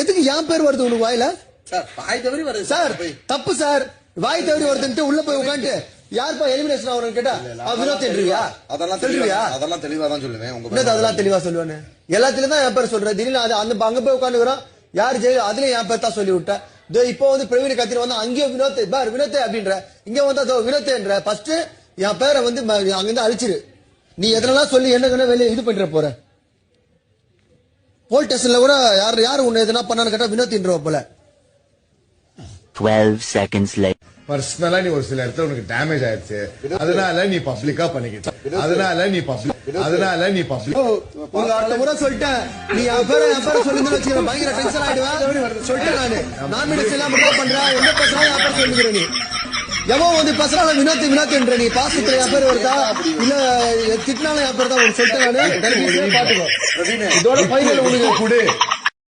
எதுக்கு என் பேர் வருது உனக்கு வாயில? சார் வாய் தவறி வருது சார். தப்பு சார். வாய் தவறி வருதுன்ட்டு உள்ள போய் உட்காந்து யாருப்பா எலிமினேஷன் ஆகணும்னு கேட்டா வினோத் தெரிவியா? அதெல்லாம் தெளிவா தான் சொல்லுவேன். அதெல்லாம் தெளிவா சொல்லுவேன்னு எல்லாத்துலயும் தான் என் பேர் சொல்றேன். திடீர்னு அந்த அங்க போய் உட்காந்துக்கிறோம். யாரு ஜெயில அதுலயும் என் பேர் தான் சொல்லி விட்டேன். இப்போ வந்து பிரவீன் கத்திர வந்து அங்கேயும் வினோத் பார் வினோத் அப்படின்ற இங்க வந்தா வினோத்ன்ற ஃபர்ஸ்ட் என் பேரை வந்து அங்கிருந்து அழிச்சிரு. நீ எதனால சொல்லி என்ன வெளியே இது பண்ற போற? போல் ஸ்டேஷன்ல கூட யாரு உன்னை எதனா பண்ணான்னு கேட்டா வினோத்ன்ற போல. 12 seconds later. பர்சனலா நீ ஒரு சில இடத்துல உனக்கு டேமேஜ் ஆயிடுச்சு, அதனால நீ பப்ளிக்கா பண்ணிக்கிட்ட. அதனால நீ பப்ளிக் உங்க அடுத்த முறை சொல்லிட்டேன். நீ என் பேரை சொல்லிருந்து வச்சுக்கிறேன். பயங்கர டென்ஷன் ஆயிடுவேன் சொல்லிட்டேன். நாமினேஷன் எல்லாம் பண்றேன். என்ன பேசுறாங்க என் பேர் சொல்லிக்கிறேன். நீ எவன் வந்து பேசுறாங்க வினோத் என்ற நீ பாசத்துல என் பேர் வருதா இல்ல திட்டினாலும் என் பேர் தான் சொல்லிட்டேன். பாத்துக்கோ இதோட பைனல் உனக்கு